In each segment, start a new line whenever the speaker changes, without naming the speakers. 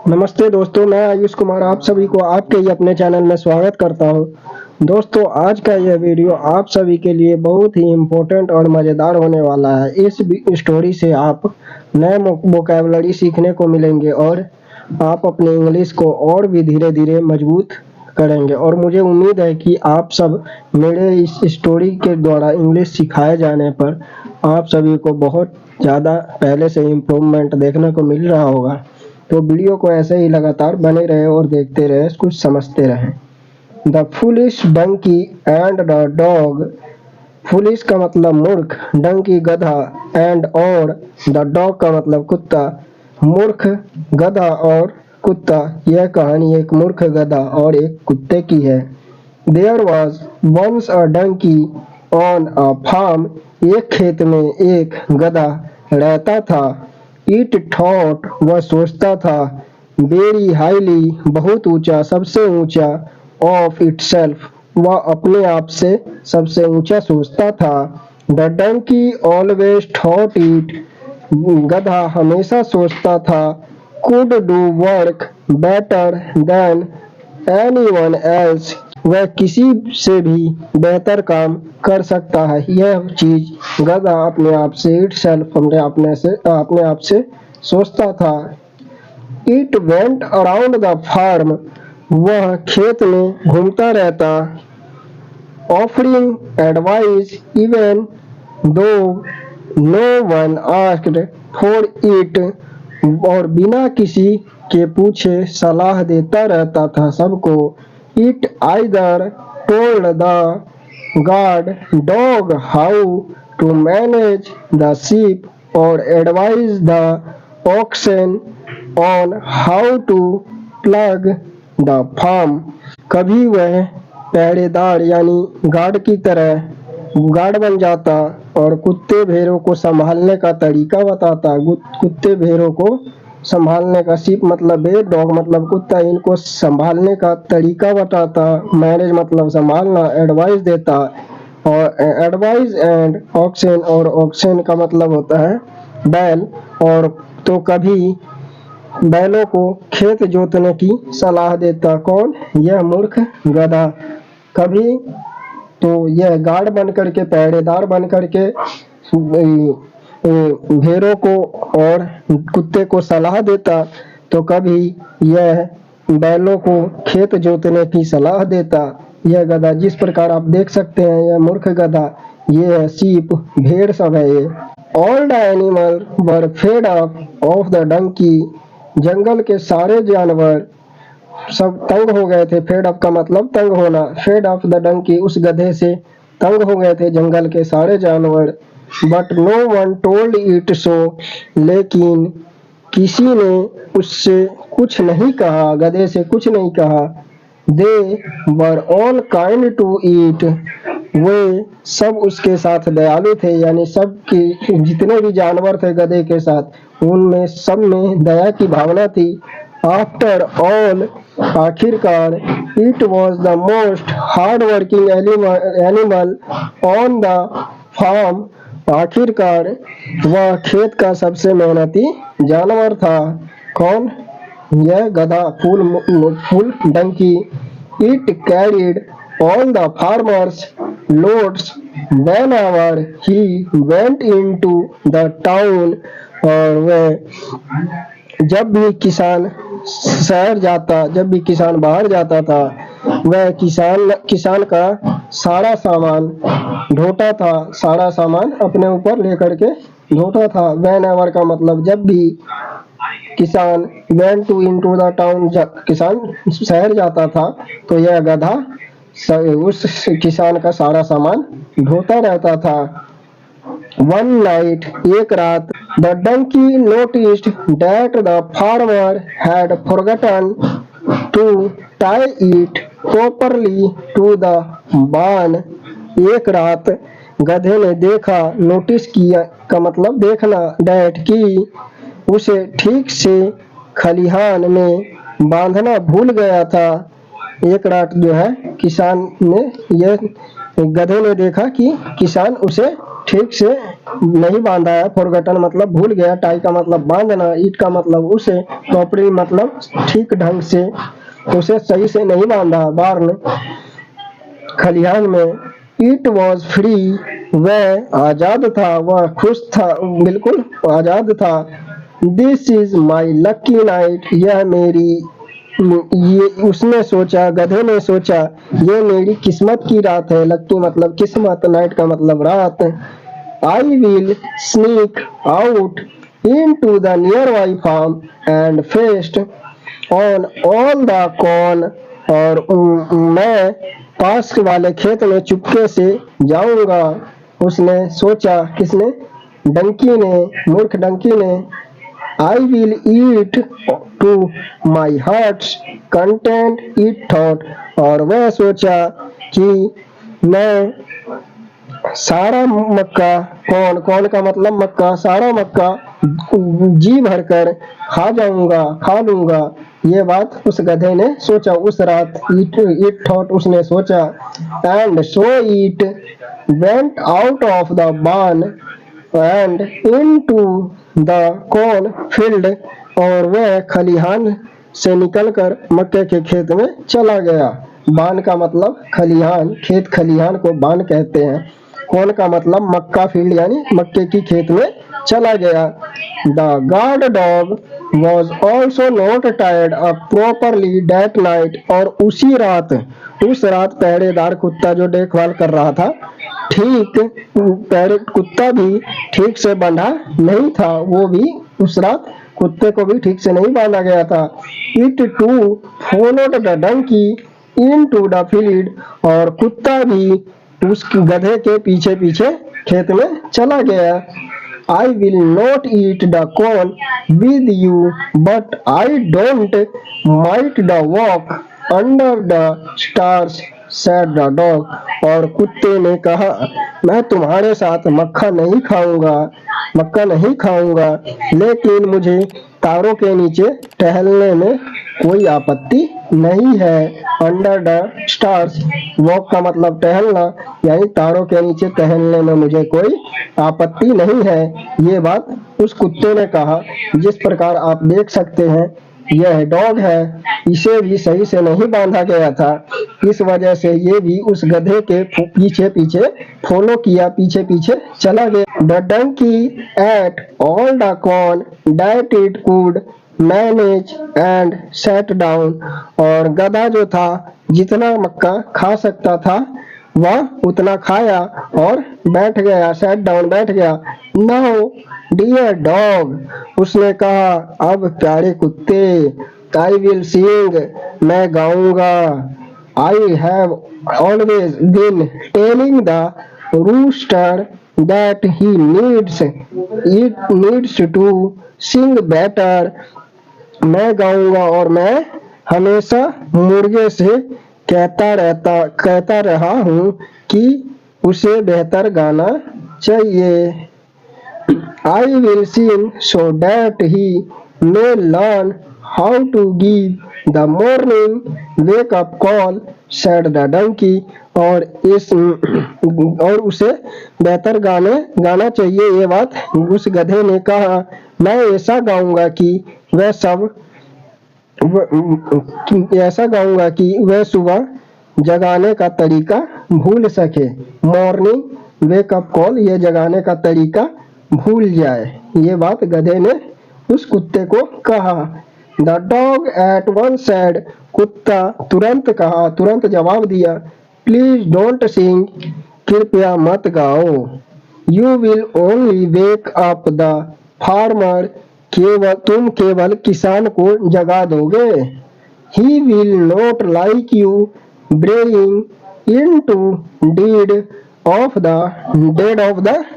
नमस्ते दोस्तों, मैं आयुष कुमार आप सभी को आपके ही अपने चैनल में स्वागत करता हूं। दोस्तों, आज का यह वीडियो आप सभी के लिए बहुत ही इम्पोर्टेंट और मज़ेदार होने वाला है। इस स्टोरी से आप नए वोकैबुलरी सीखने को मिलेंगे और आप अपनी इंग्लिश को और भी धीरे धीरे मजबूत करेंगे। और मुझे उम्मीद है कि आप सब मेरे इस स्टोरी के द्वारा इंग्लिश सिखाए जाने पर आप सभी को बहुत ज़्यादा पहले से इम्प्रूवमेंट देखने को मिल रहा होगा। तो वीडियो को ऐसे ही लगातार बने रहे और देखते रहे, कुछ समझते रहें। The foolish donkey and the dog. Foolish का मतलब मूर्ख, डंकी गधा, एंड और द डॉग का मतलब कुत्ता। मूर्ख, गधा और कुत्ता। यह कहानी एक मूर्ख गधा और एक कुत्ते की है। There was once a donkey on a farm. एक खेत में एक गधा रहता था। इट थॉट, वह सोचता था। वेरी हाईली, बहुत ऊंचा, सबसे ऊंचा। ऑफ इटसेल्फ, वह अपने आप से सबसे ऊंचा सोचता था। The donkey always thought it, गधा हमेशा सोचता था। Could do work better than anyone else, वह किसी से भी बेहतर काम कर सकता है। यह चीज गधा अपने आप से, इटसेल्फ अपने आप से सोचता था। It went around the farm, वह खेत में घूमता रहता। Offering advice even though no one asked for it, और बिना किसी के पूछे सलाह देता रहता था सबको। It either told the guard dog how to manage the sheep और advise the oxen on how to plough the farm. कभी वह पहरेदार यानी गार्ड की तरह गार्ड बन जाता और कुत्ते भेड़ों को संभालने का तरीका बताता। कुत्ते भेड़ों को संभालने का, शीप मतलब भेड़, डॉग मतलब कुत्ता, इनको संभालने का तरीका बताता। मैनेज मतलब संभालना, एडवाइस देता। और एडवाइस एंड ऑक्सन, और ऑक्सन का मतलब होता है बैल। और तो कभी बैलों को खेत जोतने की सलाह देता। कौन? यह मूर्ख गधा। कभी तो यह गार्ड बन करके, पहरेदार बन करके भेड़ों को और कुत्ते को सलाह देता, तो कभी यह बैलों को खेत जोतने की सलाह देता। यह गधा, जिस प्रकार आप देख सकते हैं, यह मूर्ख गधा, ये है शीप, भेड़ सब है ये। All the animal were fed up of the donkey, जंगल के सारे जानवर सब तंग हो गए थे। फेड अप का मतलब तंग होना। फेड ऑफ द डंकी, उस गधे से तंग हो गए थे जंगल के सारे जानवर। But no one told it so, लेकिन किसी ने उससे कुछ नहीं कहा, गधे से कुछ नहीं कहा। They were all kind to it, वे सब उसके साथ दयालु थे, यानी सब की जितने भी जानवर थे गधे के साथ, उनमें सब में दया की भावना थी। आफ्टर ऑल, आखिरकार, it was the most hard working animal on the farm, आखिरकार वह खेत का सबसे मेहनती जानवर था। कौन? यह गधा, fool donkey. It carried all the farmers loads whenever he went into the town, और वह जब भी किसान शहर जाता, जब भी किसान बाहर जाता था, वह किसान का सारा सामान ढोता था, सारा सामान अपने ऊपर लेकर के ढोता था। whenever का मतलब जब भी किसान went to into the town, किसान शहर जाता था, तो यह गधा उस किसान का सारा सामान ढोता रहता था। वन नाइट, एक रात, the donkey noticed that the farmer had forgotten to tie it properly to the barn. एक रात गधे ने देखा, नोटिस किया का मतलब देखना, दैट की उसे ठीक से खलिहान में बांधना भूल गया था। एक रात जो है किसान ने, यह गधे ने देखा कि किसान उसे ठीक से नहीं बांधा है, फॉरगॉटन मतलब भूल गया, टाई का मतलब बांधना, ईट का मतलब उसे, प्रॉपरली मतलब ठीक ढंग से उसे सही से नहीं बांधा। बार्न खलिहान में, इट वॉज फ्री, वह आजाद था, वह खुश था, बिल्कुल आजाद था। This is my lucky night, यह मेरी, ये उसने सोचा, गधे ने सोचा, ये मेरी किस्मत की रात है। लकी मतलब किस्मत, नाइट का मतलब रात। I will sneak out into the nearby farm and feast on all the corn, और मैं पास वाले खेत में चुपके से जाऊंगा। उसने सोचा, किसने? डंकी ने, मूर्ख डंकी ने। I will eat to my heart's content, it thought, और वह सोचा कि मैं सारा मक्का, कौन, कौन का मतलब मक्का, सारा मक्का जी भरकर खा जाऊंगा, खा लूंगा। ये बात उस गधे ने सोचा उस रात। इट थॉट, उसने सोचा। And so it went out of the barn and into the corn field, और वह खलिहान से निकलकर मक्के के खेत में चला गया। बान का मतलब खलिहान, खेत खलिहान को बान कहते हैं। कौन का मतलब मक्का फील्ड, यानी मक्के की खेत में चला गया। The guard dog was also not tired up properly that night, और उस रात पहरेदार कुत्ता जो देखभाल कर रहा था, ठीक पहरे कुत्ता भी ठीक से बंधा नहीं था, वो भी उस रात कुत्ते को भी ठीक से नहीं बांधा गया था। It too followed the donkey into the field, और कुत्ता भी उस गधे के पीछे पीछे खेत में चला गया। I will not eat the corn with you, but I don't mind the walk under the stars, said the dog, और कुत्ते ने कहा, मैं तुम्हारे साथ मक्का नहीं खाऊंगा, लेकिन मुझे तारों के नीचे टहलने में कोई आपत्ति नहीं है। अंडर द स्टार्स, वॉक का मतलब टहलना, यानी तारों के नीचे टहलने में मुझे कोई आपत्ति नहीं है। ये बात उस कुत्ते ने कहा। जिस प्रकार आप देख सकते हैं, यह डॉग है, इसे भी सही से नहीं बांधा गया था, इस वजह से ये भी उस गधे के पीछे पीछे फॉलो किया, पीछे पीछे चला गया। The donkey ate all the corn that it could manage and sat down, और गधा जो था जितना मक्का खा सकता था वह उतना खाया और बैठ गया, सेट डाउन बैठ गया। नाउ डियर डॉग, उसने कहा, अब प्यारे कुत्ते, आई विल सिंग, मैं गाऊंगा। I have always been telling the rooster that he needs to sing better, मैं गाऊंगा और मैं हमेशा मुर्गे से कहता रहा हूँ कि उसे बेहतर गाना चाहिए। I will sing so that he may learn how to give the morning wake up call, said the donkey, और उसे बेहतर गाना चाहिए। ये बात उस गधे ने कहा। मैं ऐसा गाऊंगा कि वह सुबह जगाने का तरीका भूल सके। मॉर्निंग वेकअप कॉल, ये जगाने का तरीका भूल जाए। ये बात गधे ने उस कुत्ते को कहा। The dog at once said, कुत्ता तुरंत कहा, तुरंत जवाब दिया, प्लीज डोंट सिंग, कृपया मत गाओ। You will only wake up the farmer, तुम केवल किसान को जगा दोगे। He will not like you braying into dead of the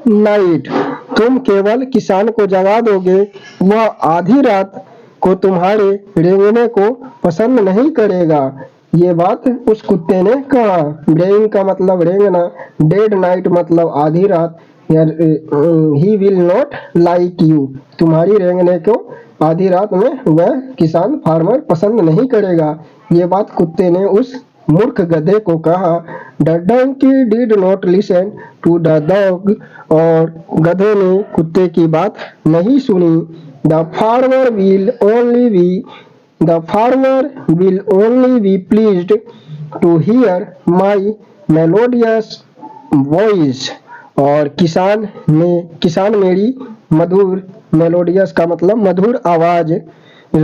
night, तुम केवल किसान को जगा दोगे, वह आधी रात को तुम्हारे रेंगने को पसंद नहीं करेगा। ये बात उस कुत्ते ने कहा। ब्रेइंग का मतलब रेंगना, डेड नाइट मतलब आधी रात। ही विल नॉट लाइक यू, तुम्हारी रेंगने को आधी रात में वह किसान फार्मर पसंद नहीं करेगा। ये बात कुत्ते ने उस मूर्ख गधे को कहा। The donkey did not listen to the dog, और गधे ने कुत्ते की बात नहीं सुनी। The farmer will only be the farmer will only be pleased to hear my melodious voice, और किसान मेरी मधुर, मेलोडियस का मतलब मधुर आवाज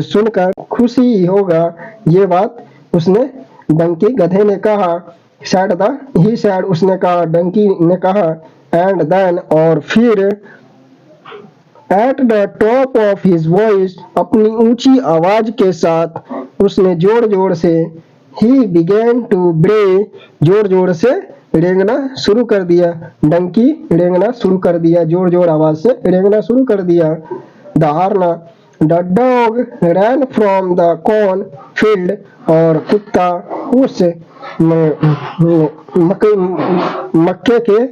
सुनकर खुशी होगा। ये बात उसने डंकी गधे ने कहा। ही सैड उसने कहा, डंकी ने कहा। एंड देन और फिर at the top of his voice अपनी ऊंची आवाज के साथ उसने जोर जोर से ही बिगेन टू ब्रे जोर जोर से रेंगना शुरू कर दिया। डंकी रेंगना शुरू कर दिया, जोर जोर आवाज से रेंगना शुरू कर दिया। दहाड़ना the dog ran from the corn field, और कुत्ता उस मक्के के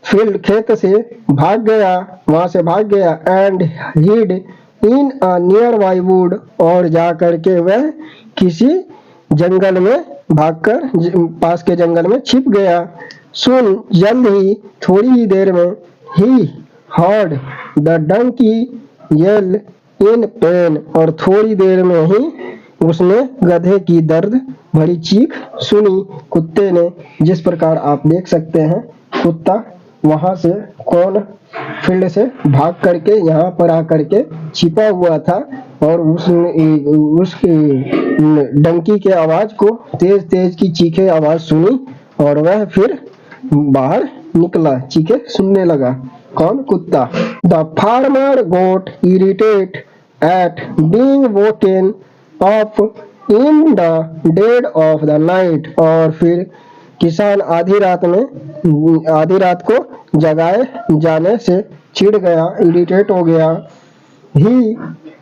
फील्ड खेत से भाग गया, वहां से भाग गया। And hid in a near by would, और जा करके वह किसी जंगल में भागकर पास के जंगल में छिप गया। सुन जल्द ही, थोड़ी ही देर में, he heard the donkey yell in pain, और थोड़ी देर में ही उसने गधे की दर्द भरी चीख सुनी कुत्ते ने। जिस प्रकार आप देख सकते हैं, कुत्ता वहां से कौन फील्ड से भाग करके यहाँ पर आकर के छिपा हुआ था, और उसकी डंकी के आवाज को, तेज तेज की चीखे आवाज सुनी, और वह फिर बाहर निकला, चीखे सुनने लगा। कौन? कुत्ता। The farmer got irritate at being woken up in the dead of the night, और फिर किसान आधी रात को जगाए जाने से चिढ़ गया, इरिटेट हो गया। ही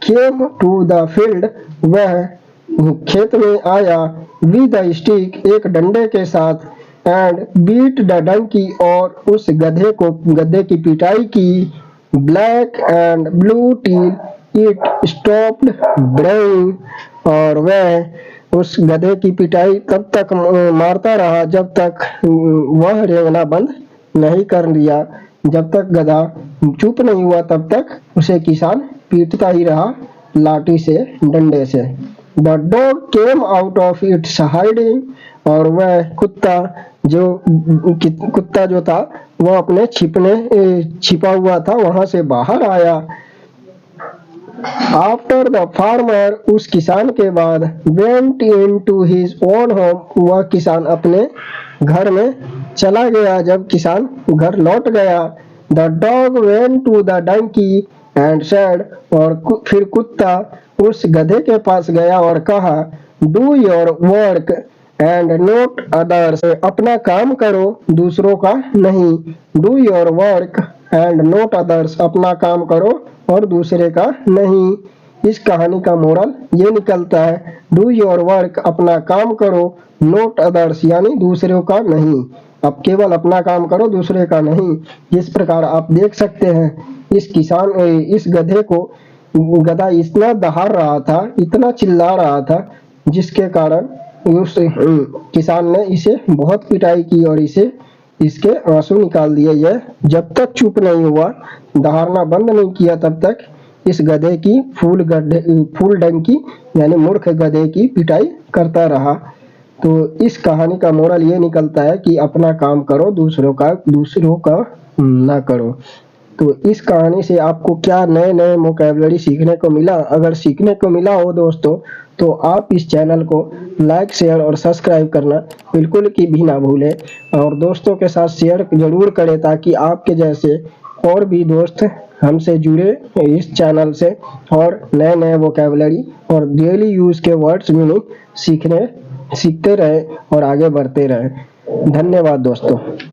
केम टू द फील्ड, वह खेत में आया। विद द स्टिक, एक डंडे के साथ। एंड बीट द डंकी, और उस गधे की पिटाई की। Black and blue till it stopped braying, और वह उस गधे की पिटाई तब तक मारता रहा जब तक वह रेंगना बंद नहीं कर दिया। जब तक गधा चुप नहीं हुआ तब तक उसे किसान पीटता ही रहा लाठी से, डंडे से। The dog came out of its hiding, और वह कुत्ता जो था वह अपने छिपा हुआ था, वहां से बाहर आया। आफ्टर द फार्मर, उस किसान के बाद। Went into his own home, वह किसान अपने घर में चला गया। जब किसान घर लौट गया। The dog went to the donkey and said, और फिर कुत्ता उस गधे के पास गया और कहा, do your work and not others, अपना काम करो दूसरों का नहीं। Do your work and not others, अपना काम करो और दूसरे का नहीं। इस कहानी का मोरल ये निकलता है, डू योर वर्क, अपना काम करो, नॉट अदर्स यानी दूसरों का नहीं। अब केवल अपना काम करो, दूसरे का नहीं। जिस प्रकार आप देख सकते हैं, इस गधे को गधा इतना दहाड़ रहा था, इतना चिल्ला रहा था, जिसके कारण उस किसान ने इसे बहुत पिटाई की और इसके आंसू निकाल दिए। यह जब तक चुप नहीं हुआ, दहाड़ना बंद नहीं किया, तब तक इस गधे की फूल डंकी यानी मूर्ख गधे की पिटाई करता रहा। तो इस कहानी का मोरल ये निकलता है कि अपना काम करो, दूसरों का ना करो। तो इस कहानी से आपको क्या नए नए वोकैबुलरी सीखने को मिला? अगर सीखने को मिला हो दोस्तों, तो आप इस चैनल को लाइक, शेयर और सब्सक्राइब करना बिल्कुल भी ना भूलें, और दोस्तों के साथ शेयर जरूर करें ताकि आपके जैसे और भी दोस्त हमसे जुड़े इस चैनल से और नए नए वोकैबुलरी और डेली यूज के वर्ड्स मीनिंग सीखते रहे और आगे बढ़ते रहे। धन्यवाद दोस्तों।